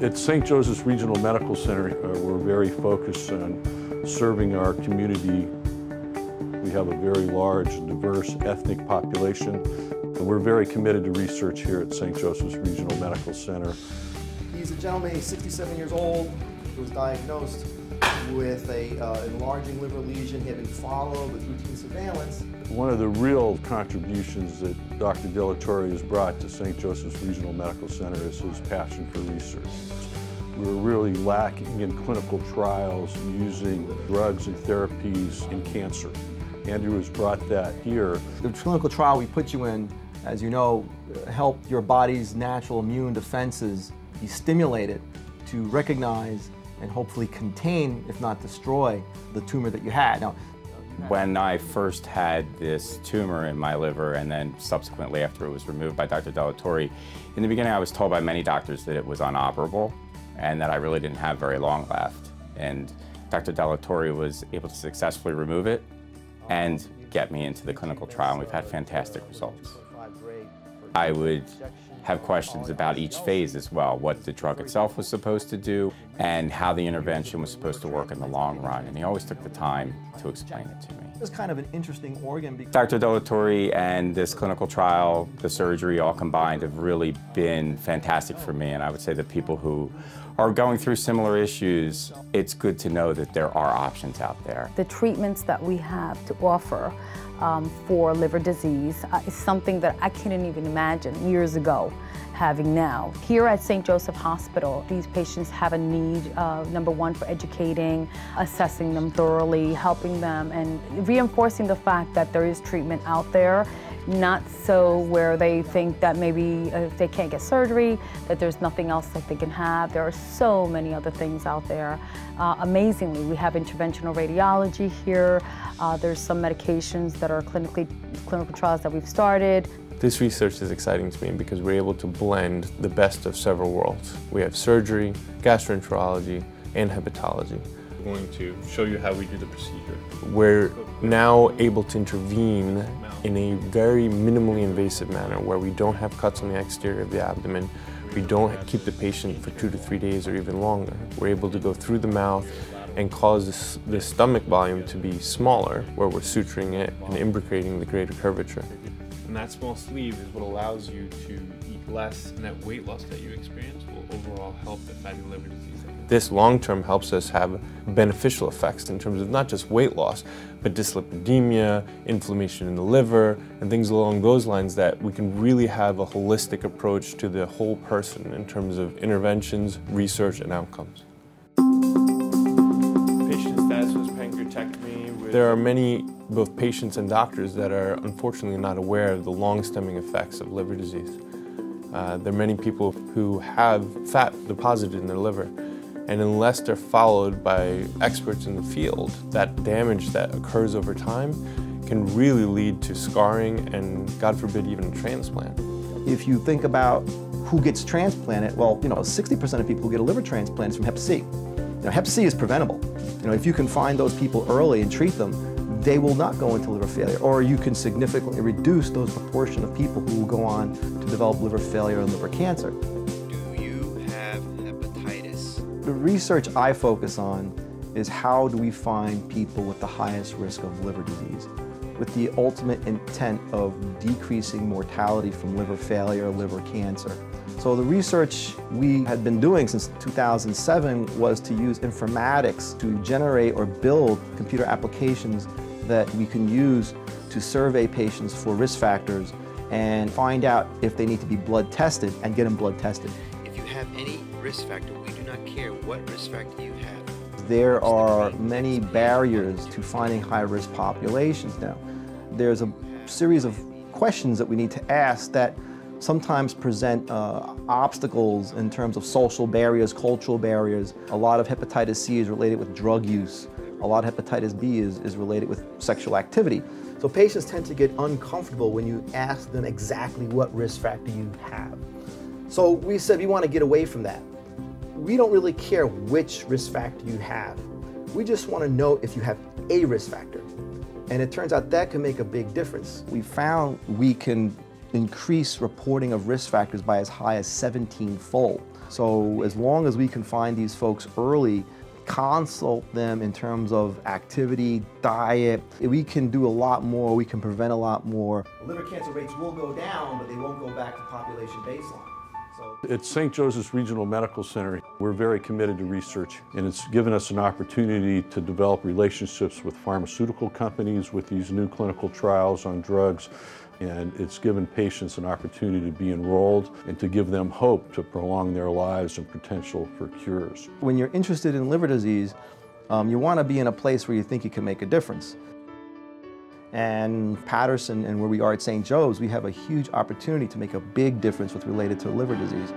At St. Joseph's Regional Medical Center, we're very focused on serving our community. We have a very large, diverse ethnic population, and we're very committed to research here at St. Joseph's Regional Medical Center. He's a gentleman, he's 67 years old, who was diagnosed with an enlarging liver lesion. He had been followed with routine surveillance. One of the real contributions that Dr. De La Torre has brought to St. Joseph's Regional Medical Center is his passion for research. We're really lacking in clinical trials using drugs and therapies in cancer. Andrew has brought that here. The clinical trial we put you in, as you know, helped your body's natural immune defenses be stimulated to recognize and hopefully contain, if not destroy, the tumor that you had. Now, when I first had this tumor in my liver, and then subsequently after it was removed by Dr. De La Torre, in the beginning I was told by many doctors that it was inoperable and that I really didn't have very long left. And Dr. De La Torre was able to successfully remove it and get me into the clinical trial, and we've had fantastic results. I would have questions about each phase as well, what the drug itself was supposed to do and how the intervention was supposed to work in the long run, and he always took the time to explain it to me. It's kind of an interesting organ. Dr. De La Torre and this clinical trial, the surgery, all combined have really been fantastic for me, and I would say that people who are going through similar issues, it's good to know that there are options out there. The treatments that we have to offer for liver disease is something that I couldn't even imagine years ago having now. Here at St. Joseph Hospital, these patients have a need, number one, for educating, assessing them thoroughly, helping them, and reinforcing the fact that there is treatment out there, not so where they think that maybe if they can't get surgery, that there's nothing else that they can have. There are so many other things out there. Amazingly, we have interventional radiology here. There's some medications that are clinical trials that we've started. This research is exciting to me because we're able to blend the best of several worlds. We have surgery, gastroenterology, and hepatology. I'm going to show you how we do the procedure. We're now able to intervene in a very minimally invasive manner where we don't have cuts on the exterior of the abdomen. We don't keep the patient for 2 to 3 days or even longer. We're able to go through the mouth and cause the stomach volume to be smaller, where we're suturing it and imbricating the greater curvature. And that small sleeve is what allows you to eat less, and that weight loss that you experience will overall help the fatty liver disease. This long-term helps us have beneficial effects in terms of not just weight loss, but dyslipidemia, inflammation in the liver, and things along those lines, that we can really have a holistic approach to the whole person in terms of interventions, research, and outcomes. Patient status was pancreatectomy. There are many, both patients and doctors, that are unfortunately not aware of the long-stemming effects of liver disease. There are many people who have fat deposited in their liver, and unless they're followed by experts in the field, that damage that occurs over time can really lead to scarring and, God forbid, even transplant. If you think about who gets transplanted, well, 60% of people who get a liver transplant is from hep C. Hep C is preventable. If you can find those people early and treat them, they will not go into liver failure, or you can significantly reduce those proportion of people who will go on to develop liver failure and liver cancer. Do you have hepatitis? The research I focus on is how do we find people with the highest risk of liver disease, with the ultimate intent of decreasing mortality from liver failure, liver cancer. So the research we had been doing since 2007 was to use informatics to generate or build computer applications that we can use to survey patients for risk factors and find out if they need to be blood tested and get them blood tested. If you have any risk factor, we do not care what risk factor you have. There are many barriers to finding high-risk populations now. There's a series of questions that we need to ask that sometimes present obstacles in terms of social barriers, cultural barriers. A lot of hepatitis C is related with drug use. A lot of hepatitis B is related with sexual activity. So patients tend to get uncomfortable when you ask them exactly what risk factor you have. So we said we want to get away from that. We don't really care which risk factor you have. We just want to know if you have a risk factor. And it turns out that can make a big difference. We found we can increase reporting of risk factors by as high as 17-fold. So as long as we can find these folks early, consult them in terms of activity, diet, we can do a lot more, we can prevent a lot more. Liver cancer rates will go down, but they won't go back to population baseline. At St. Joseph's Regional Medical Center, we're very committed to research, and it's given us an opportunity to develop relationships with pharmaceutical companies with these new clinical trials on drugs, and it's given patients an opportunity to be enrolled and to give them hope to prolong their lives and potential for cures. When you're interested in liver disease, you want to be in a place where you think you can make a difference. And Patterson and where we are at St. Joe's, we have a huge opportunity to make a big difference with related to liver disease.